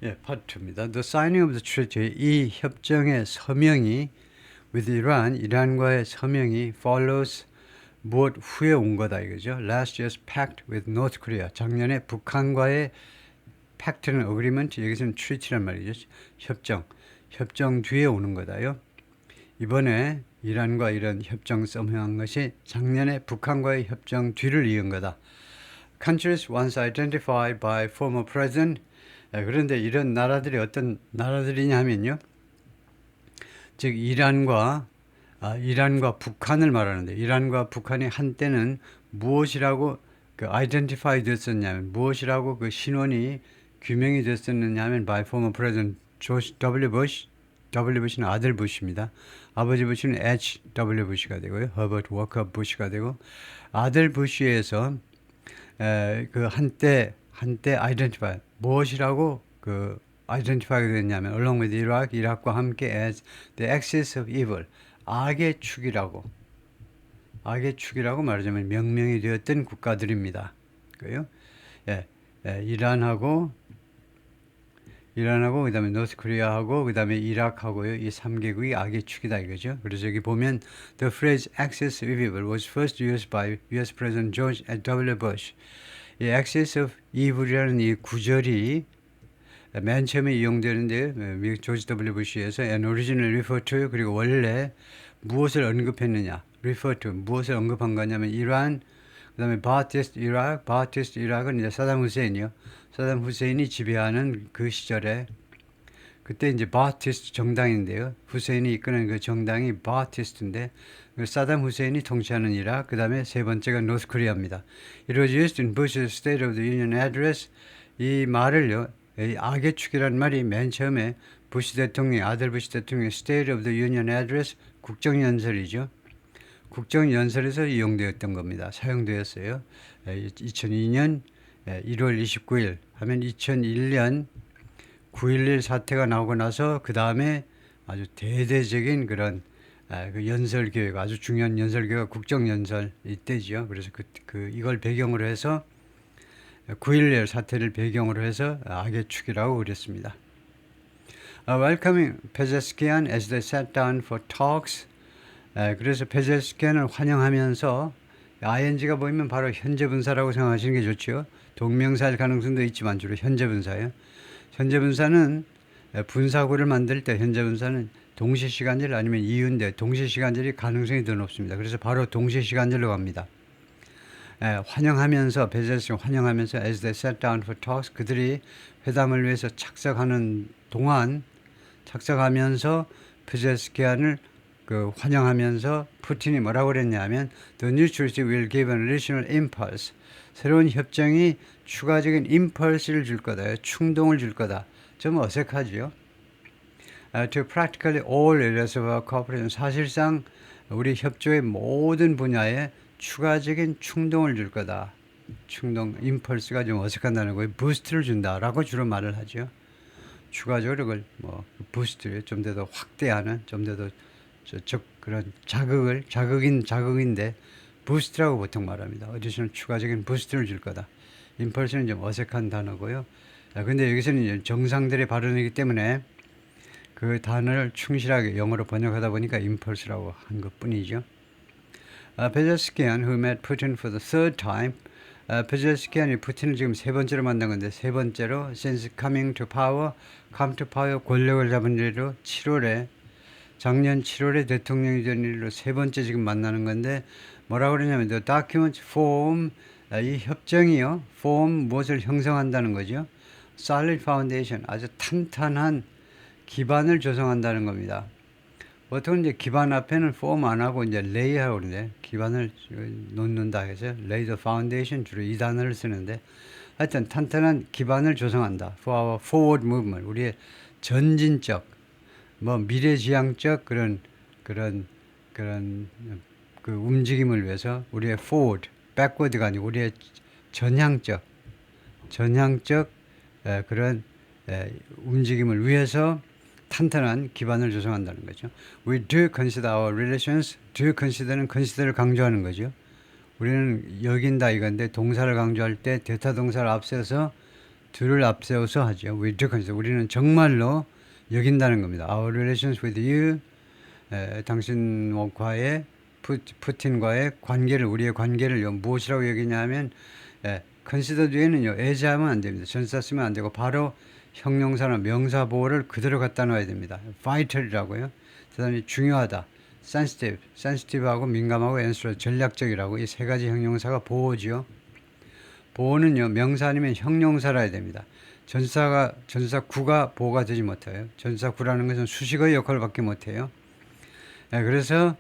예, 파트 2입니다. The signing of the treaty, 이 협정의 서명이 with Iran, 이란과의 서명이 follows 무엇 후에 온 거다 이거죠. Last year's pact with North Korea, 작년에 북한과의 팩트는 agreement, 여기서는 treaty란 말이죠. 협정 뒤에 오는 거다요. 이번에 이란과 이런 협정 서명한 것이 작년에 북한과의 협정 뒤를 이은 거다. Countries once identified by former president. 그런데 이런 나라들이 어떤 나라들이냐 하면요. 즉 이란과 북한을 말하는데, 이란과 북한이 한때는 무엇이라고 그 identify 됐었냐면, 무엇이라고 그 신원이 규명이 됐었느냐면 by former president George W. Bush. W. 부시는 아들 부시입니다. 아버지 부시는 H. W. 부시가 되고요. 허버트 워커 부시가 되고, 아들 부시에서 그 한때 identify 무엇이라고 그 identify가 됐냐면 along with Iraq, 이락과 함께 as the axis of evil, 악의 축이라고 말하자면 명명이 되었던 국가들입니다. 그요? 예, 이란하고 그다음에 노스코리아하고 그다음에 이라크하고요. 이 3개국이 악의 축이다 이거죠. 그래서 여기 보면 the phrase axis of evil was first used by US President George W. Bush. 이 axis of evil이라는 이 구절이 맨 처음에 이용되는데 미국 조지 W. 부시에서 an original refer to, 그리고 원래 무엇을 언급했느냐, refer to, 무엇을 언급한 거냐면 이란, 그 다음에 바티스트 이라크는 이제 사담 후세인이요. 사담 후세인이 지배하는 그 시절에, 그때 이제 바티스트 정당인데요. 후세인이 이끄는 그 정당이 바티스트인데, 사담 후세인이 통치하는 이라크, 그 다음에 세 번째가 노스코리아입니다. It was used in Bush's State of the Union address. 이 말을요, 이 악의 축이라는 말이 맨 처음에 부시 대통령, 아들 부시 대통령의 State of the Union address, 국정연설이죠. 국정연설에서 이용되었던 겁니다. 사용되었어요. 2002년 1월 29일 하면 2001년 9.11 사태가 나오고 나서 그 다음에 아주 대대적인 그런 그 연설 기회가, 아주 중요한 연설 기회가 국정연설 이때죠. 그래서 이걸 배경으로 해서 9.11 사태를 배경으로 해서 악의 축이라고 그랬습니다. Welcoming Pezeshkian as they sat down for talks. 그래서 페제스키안을 환영하면서 ing가 보이면 바로 현재 분사라고 생각하시는 게 좋죠. 동명사일 가능성도 있지만 주로 현재 분사예요. 현재 분사는 분사구를 만들 때 현재 분사는 동시시간절 아니면 이유인데 동시시간절이 가능성이 더 높습니다. 그래서 바로 동시시간절로 갑니다. 환영하면서, 베제스키안 환영하면서 as they sat down for talks, 그들이 회담을 위해서 착석하면서 페제스키안을 환영하면서 푸틴이 뭐라고 그랬냐면 The new treaty will give an additional impulse. 새로운 협정이 추가적인 impulse를 줄 거다. 충동을 줄 거다. 좀 어색하지요. To practically all areas of our cooperation. 사실상 우리 협조의 모든 분야에 추가적인 충동을 줄 거다. 충동, impulse가 좀 어색한다는 거예요. 부스트를 준다라고 주로 말을 하죠. 추가적으로 그걸 부스트를 좀 더 확대하는, 좀 더 그런 자극인데 부스트라고 보통 말합니다. 어디서는 추가적인 부스트를 줄 거다. 임펄스는 좀 어색한 단어고요. 근데 여기서는 정상들의 발언이기 때문에 그 단어를 충실하게 영어로 번역하다 보니까 임펄스라고 한 것뿐이죠. Pezeshkian, who met Putin for the third time. 페제스키안이 푸틴을 지금 세 번째로 만난 건데, 세 번째로 since come to power, 권력을 잡은 일로 작년 7월에 대통령이 된 일로 세 번째 지금 만나는 건데, 뭐라고 그러냐면 the document form, 이 협정이요, form 무엇을 형성한다는 거죠. solid foundation, 아주 탄탄한 기반을 조성한다는 겁니다. 보통 이제 기반 앞에는 form 안 하고 이제 lay하고 그러는데, 기반을 놓는다 해서 lay the foundation, 주로 이 단어를 쓰는데, 하여튼 탄탄한 기반을 조성한다. for our forward movement, 우리의 전진적, 미래지향적 그런 그 움직임을 위해서, 우리의 forward, backward가 아니고 우리의 전향적 그런 움직임을 위해서 탄탄한 기반을 조성한다는 거죠. We do consider our relations. do consider는 consider를 강조하는 거죠. 우리는 여긴다 이건데, 동사를 강조할 때 대타 동사를 앞서서 둘을 앞세워서 하죠. with the consider. 우리는 정말로 여긴다는 겁니다. Our relations with you, 당신과의 푸틴과의 관계를 우리의 관계를 무엇이라고 여기냐면 consider 뒤에는요 as하면 안 됩니다. 전사 쓰면 안 되고 바로 형용사나 명사 보호를 그대로 갖다 놔야 됩니다. vital이라고요. 대단히 중요하다. sensitive하고 민감하고 answer 전략적이라고 이 세 가지 형용사가 보호지요. 보호는요 명사 아니면 형용사라 해야 됩니다. 전사구가 보호가 되지 못해요. 전사구라는 것은 수식어의 역할을 받지 못해요. 그래서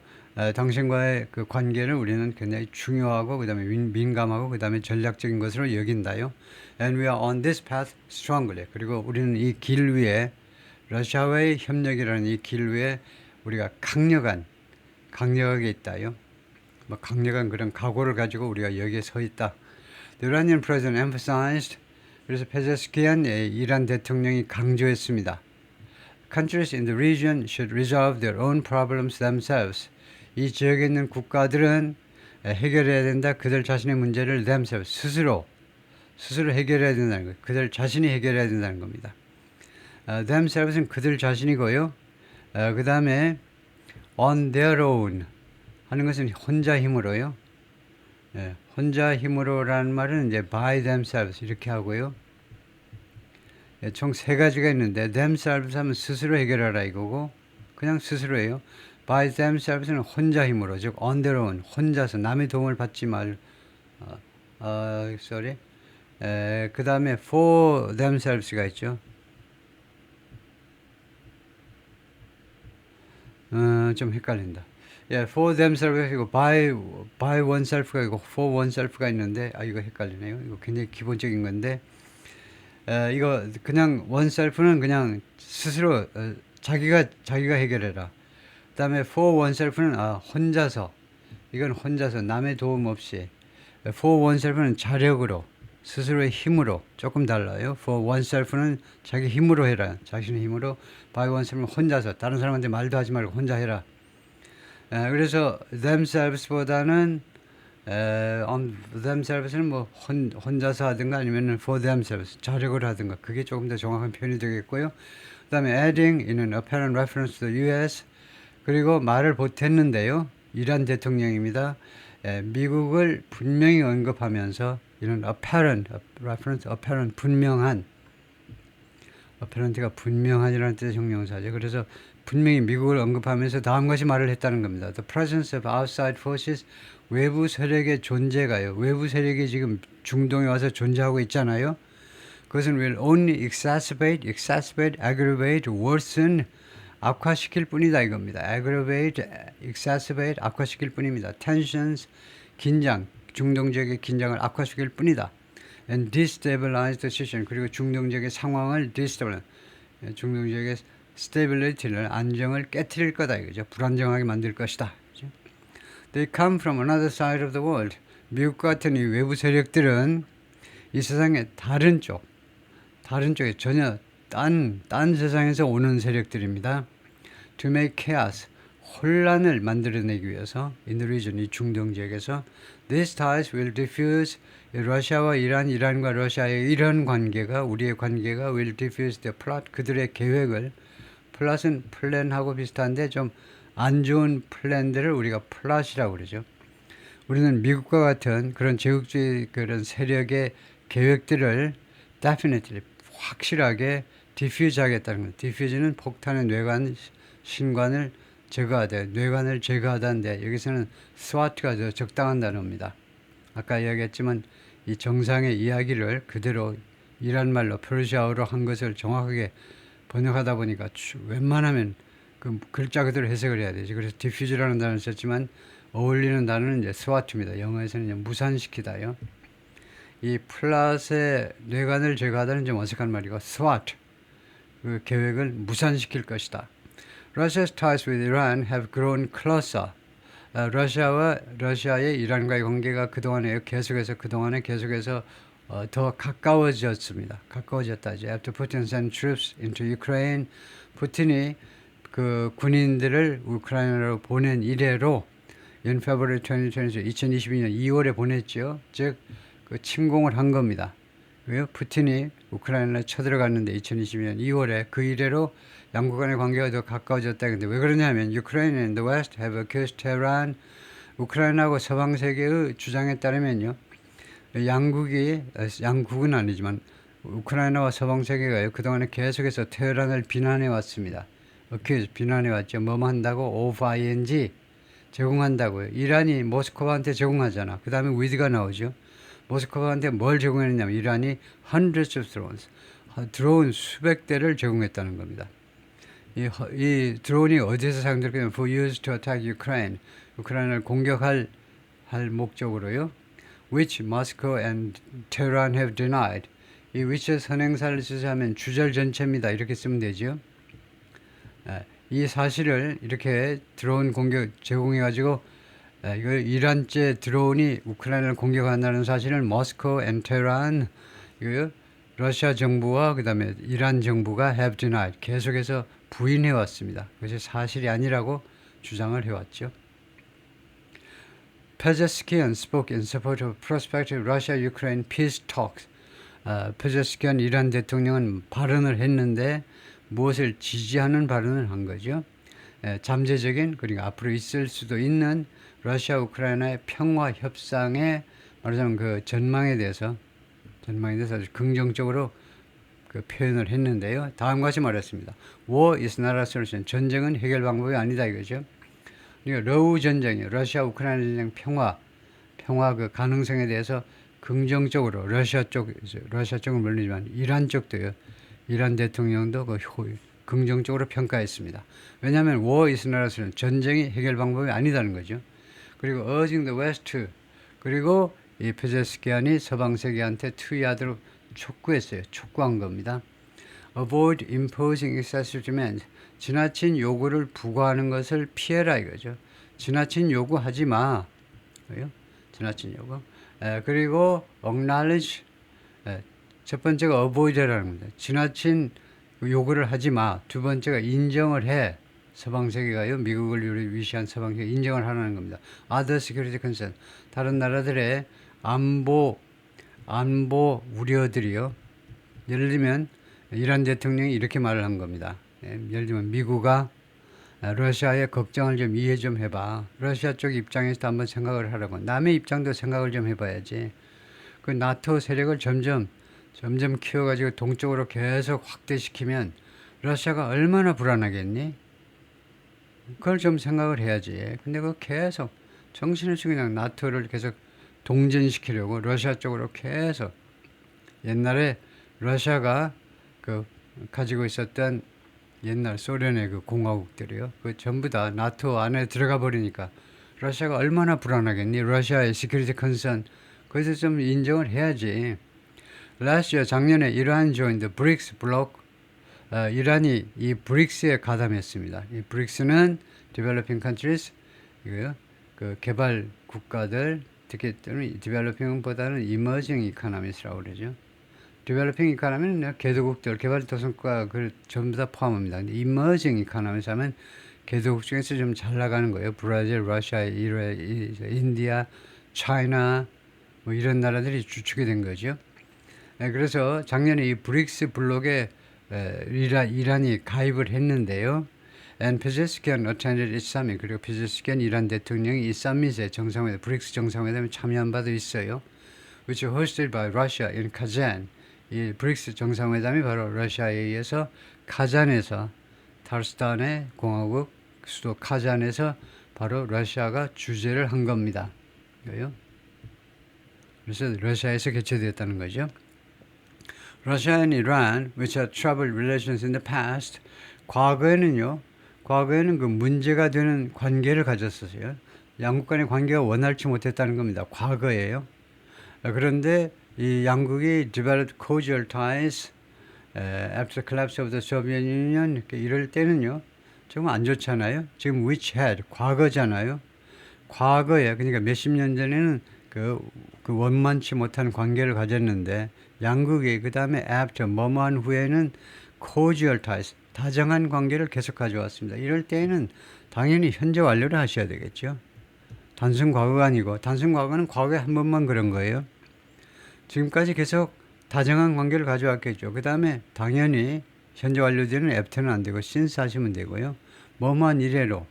당신과의 그 관계를 우리는 굉장히 중요하고 그 다음에 민감하고 그 다음에 전략적인 것으로 여긴다요. And we are on this path strongly. 그리고 우리는 이 길 위에 러시아와의 협력이라는 이 길 위에 우리가 강력하게 있다요. 뭐 강력한 그런 각오를 가지고 우리가 여기에 서 있다. The Iranian president emphasized. 그래서 페제스키안 이란 대통령이 강조했습니다. Countries in the region should resolve their own problems themselves. 이 지역에 있는 국가들은 해결해야 된다. 그들 자신의 문제를 themselves 스스로 해결해야 된다는 거예요. 그들 자신이 해결해야 된다는 겁니다. themselves는 그들 자신이고요. 그 다음에 on their own 하는 것은 혼자 힘으로요. 혼자 힘으로라는 말은 이제 by themselves 이렇게 하고요. 총 세 가지가 있는데 themselves 하면 스스로 해결하라 이거고 그냥 스스로예요. by themselves는 혼자 힘으로 즉 on their own 혼자서 남의 도움을 받지 말 그 다음에 for themselves가 있죠. 좀 헷갈린다. for themselves가 있고 by oneself가 있고 for oneself가 있는데 이거 헷갈리네요. 이거 굉장히 기본적인 건데 이거 그냥 oneself는 그냥 스스로 자기가 해결해라. 그 다음에 for oneself는 혼자서 이건 혼자서 남의 도움 없이 for oneself는 자력으로 스스로의 힘으로 조금 달라요. for oneself는 자기 힘으로 해라. 자신의 힘으로 by oneself는 혼자서 다른 사람한테 말도 하지 말고 혼자 해라. 그래서 themselves보다는 on themselves는 뭐 혼자서 하든가 아니면 for themselves 자력으로 하든가 그게 조금 더 정확한 표현이 되겠고요. 그 다음에 adding in an apparent reference to the US 그리고 말을 보탰는데요. 이란 대통령입니다. 미국을 분명히 언급하면서 이런 apparent reference apparent 분명한 apparent가 분명한이라는 뜻의 형용사죠. 그래서 분명히 미국을 언급하면서 다음 것이 말을 했다는 겁니다. The presence of outside forces 외부 세력의 존재가요. 외부 세력이 지금 중동에 와서 존재하고 있잖아요. 그것은 will only exacerbate, aggravate, worsen 악화시킬 뿐이다 이겁니다. aggravate, exacerbate 악화시킬 뿐입니다. tensions 긴장, 중동 지역의 긴장을 악화시킬 뿐이다. and destabilize the situation 그리고 중동 지역의 상황을 destabilize 중동 지역의 stability를 안정을 깨트릴 거다 이거죠. 불안정하게 만들 것이다. 그렇죠? They come from another side of the world. 미국 같은 이 외부 세력들은 이 세상의 다른 쪽에 전혀 딴 세상에서 오는 세력들입니다. To make chaos, 혼란을 만들어내기 위해서 in the region, 이 중동 지역에서 These ties will diffuse 러시아와 이란과 러시아의 이런 관계가 우리의 관계가 will diffuse the plot 그들의 계획을 플랫은 플랜하고 비슷한데 좀 안 좋은 플랜들을 우리가 플랫이라고 그러죠. 우리는 미국과 같은 그런 제국주의 그런 세력의 계획들을 definitely 확실하게 diffuse 하겠다는 거예요. diffuse는 폭탄의 뇌관 신관을 제거하다, 뇌관을 제거하다인데 여기서는 SWAT가 더 적당한 단어입니다. 아까 이야기했지만 이 정상의 이야기를 그대로 이란 말로 페르시아어로 한 것을 정확하게 번역하다 보니까 웬만하면 그 글자 그대로 해석을 해야 되지. 그래서 diffuse라는 단어를 썼지만 어울리는 단어는 이제 SWAT입니다. 영어에서는 이제 무산시키다요. 이 플랫의 뇌관을 제거하다는 좀 어색한 말이고 SWAT 그 계획을 무산시킬 것이다. Russia's ties with Iran have grown closer. 러시아의 이란과의 관계가 그동안에 계속해서 더 가까워졌습니다. 가까워졌다죠. After Putin sent troops into Ukraine, 푸틴이 그 군인들을 우크라이나로 보낸 이래로 in February 2022년 2월에 보냈죠. 즉 그 침공을 한 겁니다. 왜요? 푸틴이 우크라이나에 쳐들어갔는데 2022년 2월에 그 이래로 양국 간의 관계가 더 가까워졌다. 근데 왜 그러냐면 Ukraine and the West have accused Tehran 우크라이나하고 서방 세계의 주장에 따르면요. 양국은 아니지만 우크라이나와 서방 세계가요. 그동안에 계속해서 테헤란을 비난해 왔습니다. 비난해 왔죠. 뭐뭐 한다고 OVING 제공한다고요. 이란이 모스크바한테 제공하잖아. 그 다음에 위드가 나오죠. 모스크바한테 뭘 제공했냐면 이란이 hundreds of drones, 드론 수백 대를 제공했다는 겁니다. 이 드론이 어디서 사용될까요? For use to attack Ukraine. 우크라이나를 공격할 목적으로요. Which Moscow and Tehran have denied. 이 which의 선행사를 쓰자면 주절 전체입니다. 이렇게 쓰면 되죠. 이 사실을 이렇게 드론 공격 제공해가지고 이거 이란제 드론이 우크라이나를 공격한다는 사실을 모스코 앤 테헤란 이거 러시아 정부와 그다음에 이란 정부가 have denied 계속해서 부인해 왔습니다. 그것이 사실이 아니라고 주장을 해왔죠. Pezeshkian spoke in support of prospective Russia-Ukraine peace talks. 페제스키안 이란 대통령은 발언을 했는데 무엇을 지지하는 발언을 한 거죠. 잠재적인 그리고 앞으로 있을 수도 있는 러시아 우크라이나의 평화 협상의 말하자면 그 전망에 대해서 아주 긍정적으로 그 표현을 했는데요. 다음과 같이 말했습니다. War is not a solution. 전쟁은 해결 방법이 아니다 이거죠. 그러니까 러우 전쟁이 러시아 우크라이나 전쟁 평화 그 가능성에 대해서 긍정적으로 러시아 쪽은 물론이지만 이란 쪽도요. 이란 대통령도 그 긍정적으로 평가했습니다. 왜냐하면 war is not a solution. 전쟁이 해결 방법이 아니다는 거죠. 그리고 urging the West 그리고 이 페제스키안이 서방 세계한테 투야드로 촉구한 겁니다. Avoid imposing excessive demands. 지나친 요구를 부과하는 것을 피해라 이거죠. 지나친 요구하지 마. 그래요? 지나친 요구. 그리고 acknowledge. 첫 번째가 avoid라는 겁니다. 지나친 요구를 하지 마. 두 번째가 인정을 해. 서방 세계가요. 미국을 위시한 서방 세계 인정을 하라는 겁니다. Other security concern. 다른 나라들의 안보 우려들이요. 예를 들면 이란 대통령이 이렇게 말을 한 겁니다. 예를 들면 미국아 러시아의 걱정을 좀 이해 좀 해봐. 러시아 쪽 입장에서도 한번 생각을 하라고. 남의 입장도 생각을 좀 해봐야지. 그 나토 세력을 점점 키워가지고 동쪽으로 계속 확대시키면 러시아가 얼마나 불안하겠니? 그걸 좀 생각을 해야지. 근데 그 계속 정신없이 그냥 나토를 계속 동전시키려고 러시아 쪽으로 계속 옛날에 러시아가 그 가지고 있었던 옛날 소련의 그 공화국들이요. 그 전부 다 나토 안에 들어가 버리니까 러시아가 얼마나 불안하겠니? 러시아의 시큐리티 컨선 거기서 좀 인정을 해야지. Last year 작년에 이란 joined the BRICS bloc. 이란이 이 브릭스에 가담했습니다. 이 브릭스는 developing countries 이거요. 그 개발 국가들 특히 또는 developing보다는 emerging economies라고 그러죠. 디벨로핑 이코노미는 개도국들, 개발도상국가 그 전부 다 포함합니다. 근데 이머징 이코노미스 하면 개도국 중에서 좀 잘 나가는 거예요. 브라질, 러시아, 인디아, 차이나 뭐 이런 나라들이 주축이 된 거죠. 그래서 작년에 이 브릭스 블록에 이란이 가입을 했는데요. And Pezeshkian attended 이 summit. 그리고 페제스키안 이란 대통령이 이 서밋에 정상회담, 브릭스 정상회담에 참여한 바도 있어요. Which was hosted by Russia in Kazan. 이 브릭스 정상회담이 바로 러시아에 의해서 카잔에서 타르스탄의 공화국 수도 카잔에서 바로 러시아가 주재를 한 겁니다. 그래서 러시아에서 개최되었다는 거죠. Russia and Iran, which had troubled relations in the past, 과거에는 그 문제가 되는 관계를 가졌었어요. 양국 간의 관계가 원활치 못했다는 겁니다. 과거에요. 그런데 이 양국이 developed cordial ties after the collapse of the Soviet Union 이럴 때는요. 지금 안 좋잖아요. 지금 which had 과거잖아요. 과거에 그러니까 몇십 년 전에는 그 원만치 못한 관계를 가졌는데 양국이 그 다음에 after 뭐뭐한 후에는 cordial ties 다정한 관계를 계속 가져왔습니다. 이럴 때에는 당연히 현재 완료를 하셔야 되겠죠. 단순 과거가 아니고 단순 과거는 과거에 한 번만 그런 거예요. 지금까지 계속 다정한 관계를 가져왔겠죠. 그 다음에 당연히 현재 완료되는 애프터는 안 되고 since 하시면 되고요. 뭐뭐한 이래로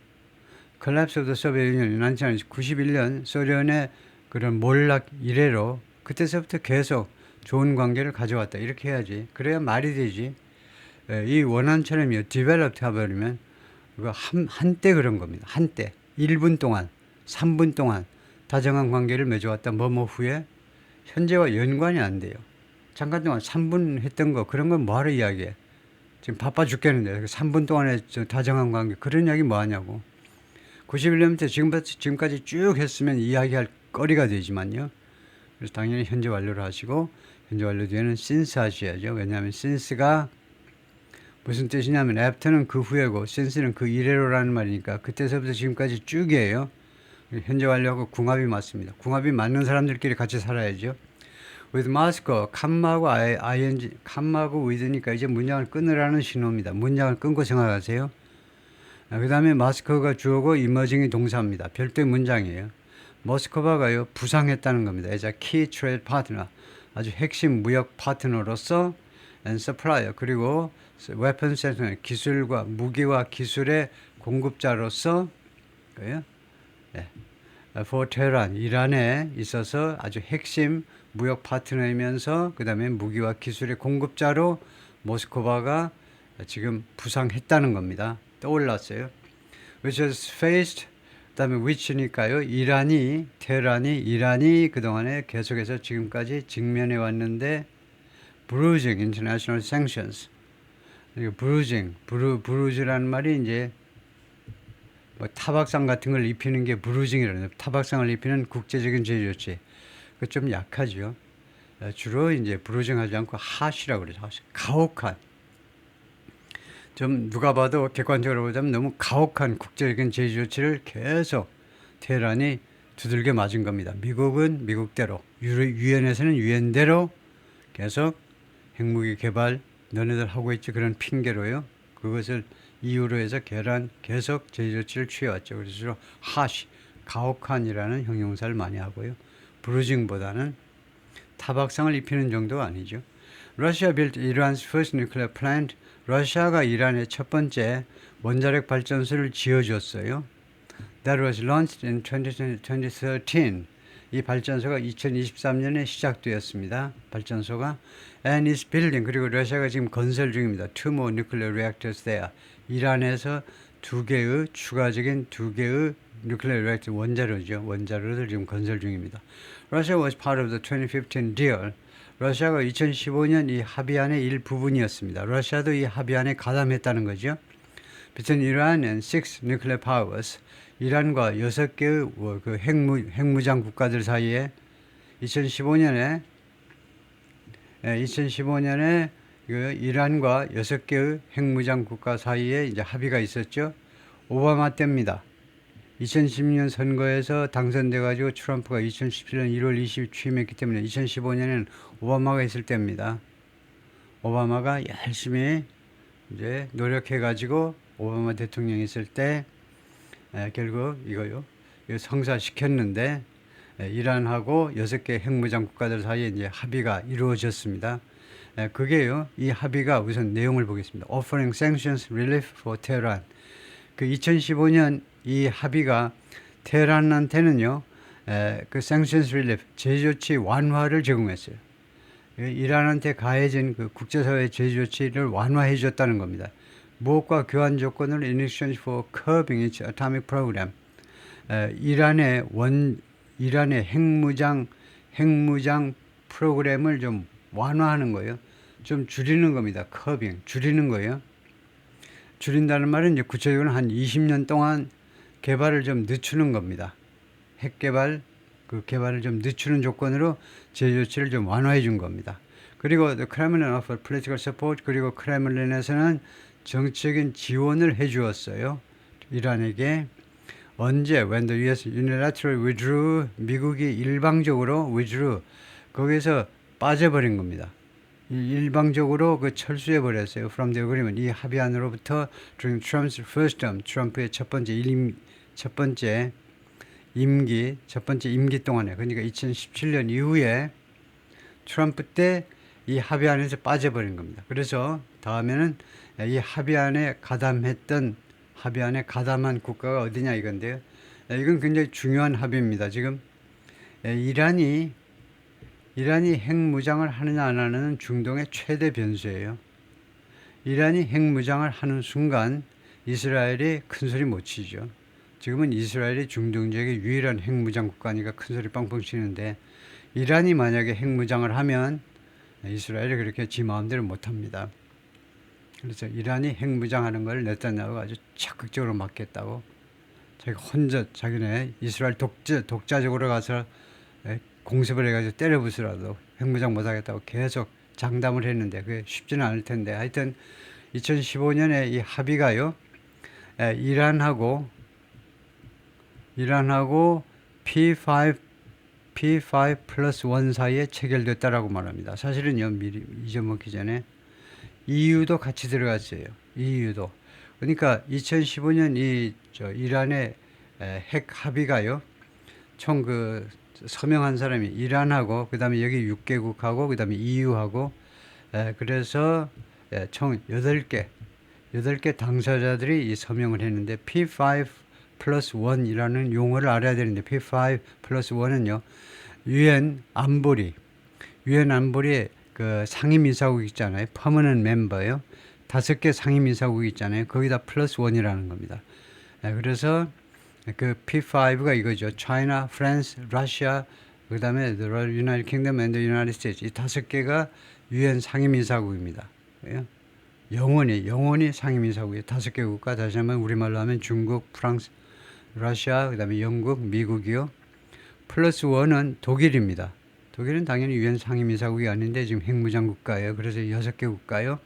collapse of the Soviet Union 1991년 소련의 그런 몰락 이래로 그때서부터 계속 좋은 관계를 가져왔다. 이렇게 해야지. 그래야 말이 되지. 이 원한처럼요. developed 해버리면 그거 한때 그런 겁니다. 한때 1분 동안 3분 동안 다정한 관계를 맺어왔다. 뭐뭐 후에 현재와 연관이 안 돼요. 잠깐 동안 3분 했던 거 그런 건 뭐하러 이야기해. 지금 바빠 죽겠는데 3분 동안에 다정한 관계 그런 이야기 뭐하냐고. 91년부터 지금까지 쭉 했으면 이야기할 거리가 되지만요. 그래서 당연히 현재 완료를 하시고 현재 완료 뒤에는 since 하셔야죠. 왜냐하면 since가 무슨 뜻이냐면 after는 그 후에고 since는 그 이래로라는 말이니까 그때서부터 지금까지 쭉이에요. 현재 완료하고 궁합이 맞습니다. 궁합이 맞는 사람들끼리 같이 살아야죠. with Moscow, 컴마하고 ing, 컴마하고 with니까 이제 문장을 끊으라는 신호입니다. 문장을 끊고 생각하세요. 그 다음에 마스코바가 주어고 emerging이 동사입니다. 별도의 문장이에요. 모스코바가요 부상했다는 겁니다. as a key trade partner, 아주 핵심 무역 파트너로서 and supplier, 그리고 weapon center, 기술과 무기와 기술의 공급자로서 그래요? 네. for Tehran, 이란에 있어서 아주 핵심 무역 파트너이면서 그 다음에 무기와 기술의 공급자로 모스코바가 지금 부상했다는 겁니다. 떠올랐어요. which has faced, 그 다음에 which니까요. 이란이 그동안에 계속해서 지금까지 직면해 왔는데 bruising international sanctions. bruise라는 말이 이제 뭐 타박상 같은 걸 입히는 게 bruising이라는, 타박상을 입히는 국제적인 제재 조치. 그 좀 약하죠. 주로 이제 bruising 하지 않고 harsh라고 그러죠. 가혹한. 좀 누가 봐도 객관적으로 보자면 너무 가혹한 국제적인 제재 조치를 계속 테헤란이 두들겨 맞은 겁니다. 미국은 미국대로, 유엔에서는 유엔대로 계속 핵무기 개발 너네들 하고 있지 그런 핑계로요. 그것을 이유로 해서 계속 제재 조치를 취해왔죠. 그래서 주로 harsh, 가혹한이라는 형용사를 많이 하고요. 브루징보다는 타박상을 입히는 정도가 아니죠. Russia built Iran's first nuclear plant. 러시아가 이란의 첫 번째 원자력 발전소를 지어줬어요. That was launched in 2013. 이 발전소가 2023년에 시작되었습니다. 발전소가 and is building, 그리고 러시아가 지금 건설 중입니다. Two more nuclear reactors there. 이란에서 추가적인 두 개의 nuclear reactor 원자로를 지금 건설 중입니다. Russia was part of the 2015 deal. 러시아가 2015년 이 합의안의 일부분이었습니다. 러시아도 이 합의안에 가담했다는 거죠. Between Iran and six nuclear powers, 이란과 6개의 그 핵무장 국가들 사이에 2015년에 그 이란과 6개의 핵무장 국가 사이에 이제 합의가 있었죠. 오바마 때입니다. 2016년 선거에서 당선돼가지고 트럼프가 2017년 1월 20일 취임했기 때문에 2015년에는 오바마가 있을 때입니다. 오바마가 열심히 이제 노력해가지고 오바마 대통령이 있을 때 결국 이거 성사시켰는데 이란하고 6개 핵무장 국가들 사이에 이제 합의가 이루어졌습니다. 그게요, 이 합의가 우선 내용을 보겠습니다. Offering sanctions relief for Tehran. 그 2015년 이 합의가 테헤란한테는요, 그 sanctions relief, 제조치 완화를 제공했어요. 이란한테 가해진 그 국제사회 제조치를 완화해 줬다는 겁니다. 무엇과 교환 조건을 in exchange for curbing its atomic program. 이란의 핵무장 프로그램을 좀 완화하는 거예요. 좀 줄이는 겁니다. curbing, 줄이는 거예요. 줄인다는 말은 이제 구체적으로 한 20년 동안 개발을 좀 늦추는 겁니다. 핵 개발, 그 개발을 좀 늦추는 조건으로 제재 조치를 좀 완화해 준 겁니다. 그리고 the Kremlin offered political support, 그리고 크레물린에서는 정치적인 지원을 해 주었어요. 이란에게. 언제? When the US unilaterally withdrew, 미국이 일방적으로 withdrew, 거기서 빠져버린 겁니다. 일방적으로 그 철수해 버렸어요. From the agreement, 이 합의안으로부터 during Trump's first term, 트럼프의 첫 번째 임기 동안에, 그러니까 2017년 이후에 트럼프 때 이 합의 안에서 빠져버린 겁니다. 그래서 다음에는 이 합의 안에 가담했던 합의 안에 가담한 국가가 어디냐 이건데요. 이건 굉장히 중요한 합의입니다. 지금 이란이 핵무장을 하느냐 안 하느냐는 중동의 최대 변수예요. 이란이 핵무장을 하는 순간 이스라엘이 큰소리 못 치죠. 지금은 이스라엘이 중동 지역의 유일한 핵무장 국가니까 큰소리 빵빵 치는데 이란이 만약에 핵무장을 하면 이스라엘이 그렇게 지 마음대로 못합니다. 그래서 이란이 핵무장하는 걸 네타냐후가 아주 적극적으로 막겠다고 자기가 혼자 자기네 이스라엘 독자적으로 가서 공습을 해가지고 때려 부수라도 핵무장 못하겠다고 계속 장담을 했는데 그게 쉽지는 않을 텐데 하여튼 2015년에 이 합의가요 이란하고 P5 플러스 1 사이에 체결됐다라고 말합니다. 사실은요 미리 잊어먹기 전에 EU도 같이 들어갔어요. EU도. 그러니까 2015년 이란의 핵 합의가요. 총 그 서명한 사람이 이란하고 그다음에 여기 6개국하고 그다음에 EU하고 그래서 총 8개 당사자들이 이 서명을 했는데 P5 플러스 1이라는 용어를 알아야 되는데 P5 플러스 1은요. 유엔 안보리의 그 상임이사국 있잖아요. 퍼머넌트 멤버요. 5개 상임이사국 있잖아요. 거기다 플러스 1이라는 겁니다. 그래서 그 P5가 이거죠. China, France, Russia, 그 다음에 United Kingdom and the United States. 이 5개가 유엔 상임이사국입니다. 영원히 상임이사국이에요. 5개 국가. 다시 한번 우리말로 하면 중국, 프랑스, 러시아, 그 다음에 영국, 미국이요. 플러스 1은 독일입니다. 독일은 당연히 유엔 상임이사국이 아닌데 지금 핵무장 국가예요. 그래서 6개 국가요.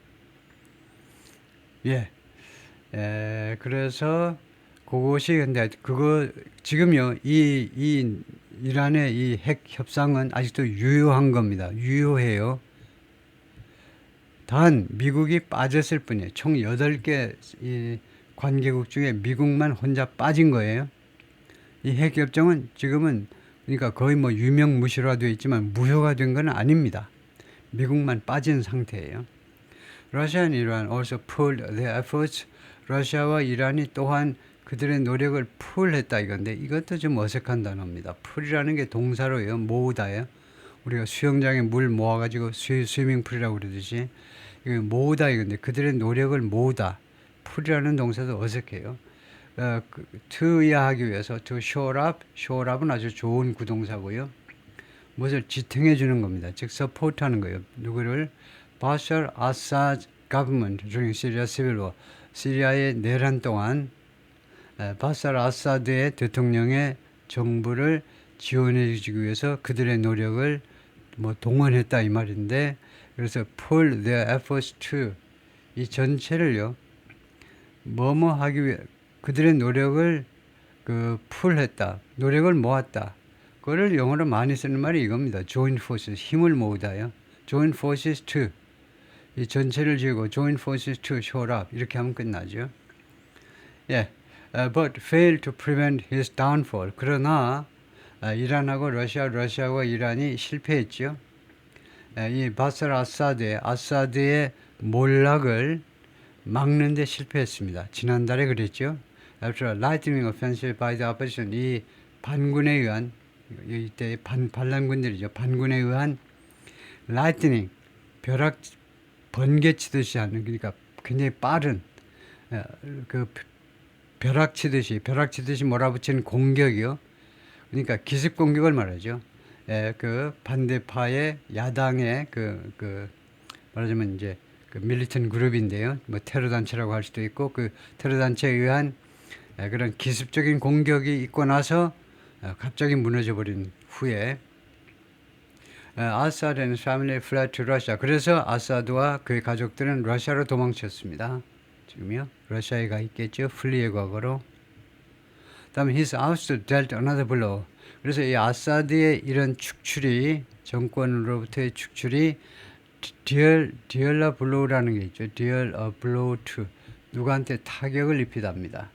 그래서 그것이 근데 그거 지금요 이 이란의 이 핵 협상은 아직도 유효한 겁니다. 유효해요. 단 미국이 빠졌을 뿐이에요. 총 8개 이 관계국 중에 미국만 혼자 빠진 거예요. 이 핵 협정은 지금은 그러니까 거의 뭐 유명무실화되어 있지만 무효가 된 건 아닙니다. 미국만 빠진 상태예요. Russia and Iran also pooled their efforts. 러시아와 이란이 또한 그들의 노력을 풀했다 이건데 이것도 좀 어색한 단어입니다. 풀이라는 게 동사로요. 모으다예요. 우리가 수영장에 물 모아가지고 스위밍풀이라고 그러듯이 이거 모으다 이건데 그들의 노력을 모으다. 풀이라는 동사도 어색해요. to 이해하기 위해서 to shore up은 아주 좋은 구동사고요. 무엇을 지탱해 주는 겁니다. 즉 support 하는 거예요. 누구를? Bashar Assad government during Syria civil war. 시리아의 내란 동안 바사르 아사드의 대통령의 정부를 지원해 주기 위해서 그들의 노력을 뭐 동원했다 이 말인데 그래서 pull their efforts to 이 전체를요 뭐뭐 하기 위해 그들의 노력을 그 풀했다 노력을 모았다 그거를 영어로 많이 쓰는 말이 이겁니다. join forces 힘을 모으다요. join forces to 이 전체를 지고 join forces to shore up 이렇게 하면 끝나죠. But failed to prevent his downfall. 그러나 이란하고 러시아와 이란이 실패했죠. 이 바사르 아사드의 몰락을 막는 데 실패했습니다. 지난달에 그랬죠. After a lightning offensive by the opposition, 이 반군에 의한 이때 반란군들이죠. 반군에 의한 lightning, 벼락 번개치듯이 하는 그러니까 굉장히 빠른 그 벼락치듯이 몰아붙이는 공격이요. 그러니까 기습 공격을 말하죠. 그 반대파의 야당의 그 말하자면 이제 그 밀리턴 그룹인데요. 뭐 테러 단체라고 할 수도 있고 그 테러 단체에 의한 그런 기습적인 공격이 있고 나서 갑자기 무너져 버린 후에 아사드 and family fled to Russia. 그래서 아사드와 그의 가족들은 러시아로 도망쳤습니다. 지금요. 러시아에 가 있겠죠. 플리의 과거로. 다음에 his ouster dealt another blow. 그래서 이 아사드의 이런 축출이 정권으로부터의 축출이 deal a blow라는 게 있죠. deal a blow to 누구한테 타격을 입히답니다.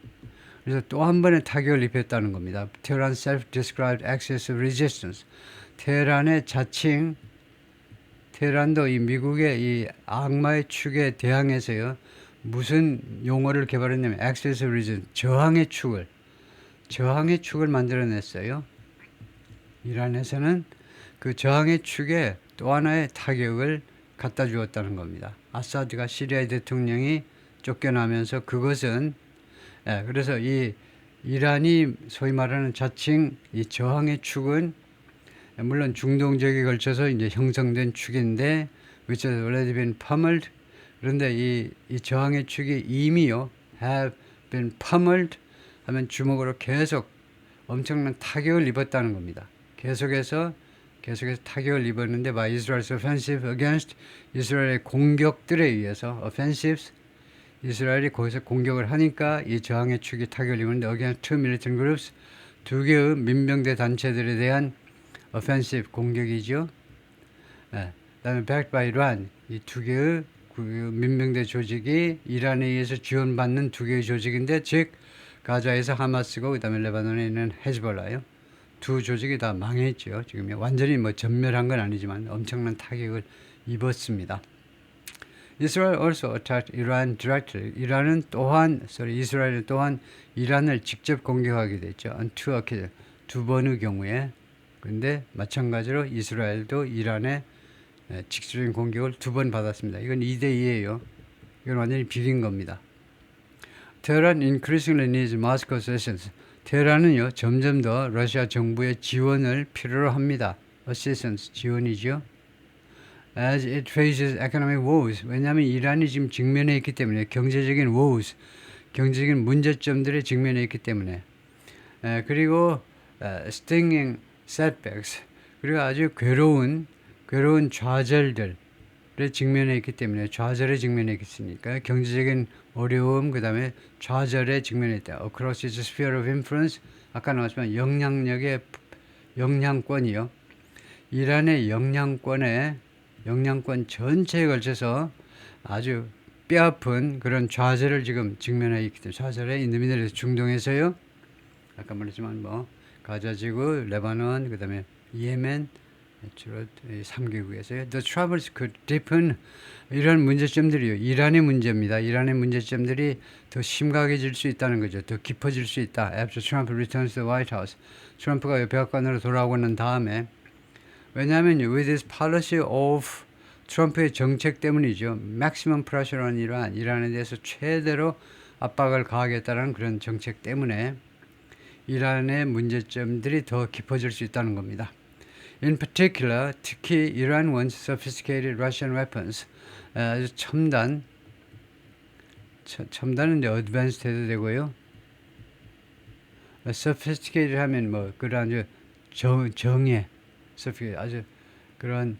그래서 또 한 번의 타격을 입혔다는 겁니다. Tehran self-described excessive resistance. 테헤란의 자칭 테헤란도 이 미국의 이 악마의 축에 대항해서요. 무슨 용어를 개발했냐면 액세스 리전, 저항의 축을 만들어냈어요. 이란에서는 그 저항의 축에 또 하나의 타격을 갖다 주었다는 겁니다. 아사드가 시리아 대통령이 쫓겨나면서 그것은 그래서 이 이란이 소위 말하는 자칭 이 저항의 축은 물론 중동 지역에 걸쳐서 이제 형성된 축인데 which has already been pummeled. 그런데 이 저항의 축이 이미요 have been pummeled 하면 주먹으로 계속 엄청난 타격을 입었다는 겁니다. 계속해서 타격을 입었는데 by Israel's offensive against 이스라엘의 공격들에 의해서 offensives 이스라엘이 거기서 공격을 하니까 이 저항의 축이 타격을 입었는데 against two militant groups 두 개의 민병대 단체들에 대한 offensive 공격이죠. 그다음에 backed by Iran 이 두 개의 그 민병대 조직이 이란에 의해서 지원받는 두 개의 조직인데 즉 가자에서 하마스고 그다음에 레바논에 있는 헤즈볼라요. 두 조직이 다 망했죠. 지금 완전히 뭐 전멸한 건 아니지만 엄청난 타격을 입었습니다. Israel also attacked Iran directly. 이스라엘은 또한 이란을 직접 공격하게 됐죠. On two occasions, 두 번의 경우에. 근데 마찬가지로 이스라엘도 이란의 직접적인 공격을 두 번 받았습니다. 이건 2대2예요. 이건 완전히 비긴 겁니다. Tehran increasingly needs Moscow assistance. 테헤란은요 점점 더 러시아 정부의 지원을 필요로 합니다. assistance 지원이죠. As it faces economic woes. 왜냐하면 이란이 지금 직면해 있기 때문에 경제적인 woes, 경제적인 문제점들에 직면해 있기 때문에 그리고 stinging setbacks 그리고 아주 괴로운 좌절들에 직면해 있기 때문에 좌절에 직면해 있으니까 경제적인 어려움 그 다음에 좌절에 직면해 있다. Across its sphere of influence 아까 나왔지만 영향권이요. 이란의 영향권 전체에 걸쳐서 아주 뼈아픈 그런 좌절을 지금 직면해 있기 때문에 좌절에 인도미들에서 중동에서요. 아까 말했지만 뭐 가자지구, 레바논, 그 다음에 예멘 주로 3개국에서요. The troubles could deepen 이런 문제점들이요. 이란의 문제입니다. 이란의 문제점들이 더 심각해질 수 있다는 거죠. 더 깊어질 수 있다. After Trump returns to the White House. 트럼프가 백악관으로 돌아오고 난 다음에 왜냐하면 with this policy of 트럼프의 정책 때문이죠. maximum pressure on 이란에 대해서 최대로 압박을 가하겠다는 그런 정책 때문에 이란의 문제점들이 더 깊어질 수 있다는 겁니다. In particular, 특히 Iran wants sophisticated Russian weapons. 아주 첨단은 이제 advanced 해도 되고요. sophisticated 하면 뭐 그런 아주 정예, 아주 그런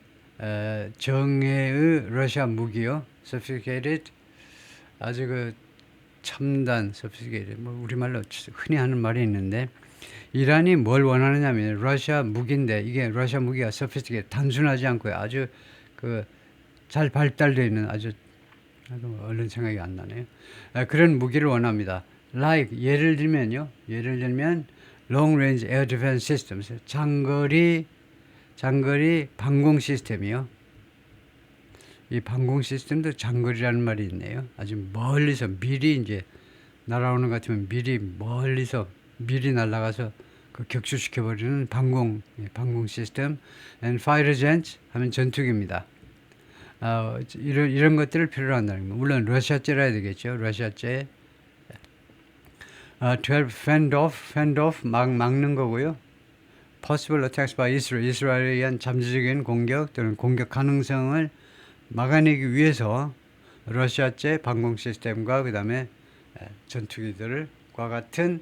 정예의 러시아 무기요. sophisticated 아주 그 첨단, sophisticated 뭐 우리말로 흔히 하는 말이 있는데. 이란이 뭘 원하느냐면 러시아 무기인데 이게 러시아 무기가 sophisticated 단순하지 않고요. 아주 그 잘 발달되어 있는 아주 얼른 생각이 안 나네요. 그런 무기를 원합니다. Like 예를 들면 long range air defense systems 장거리 방공 시스템이요. 이 방공 시스템도 장거리라는 말이 있네요. 아주 멀리서 미리 이제 날아오는 것 같으면 미리 날아가서 그 격추시켜버리는 방공 시스템, and fighter jets 하면 전투기입니다. 이런 것들을 필요로 한다는 겁니다. 물론 러시아제라 해야 되겠죠. 러시아제. 12 fend off 막는 거고요. possible attacks by Israel, 이스라엘에 의한 잠재적인 공격 또는 공격 가능성을 막아내기 위해서 러시아제 방공 시스템과 그 다음에 전투기들과 같은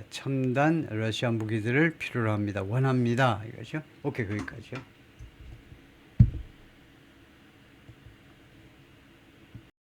첨단 러시아 무기들을 필요로 합니다. 원합니다. 이거죠. 오케이, 거기까지요.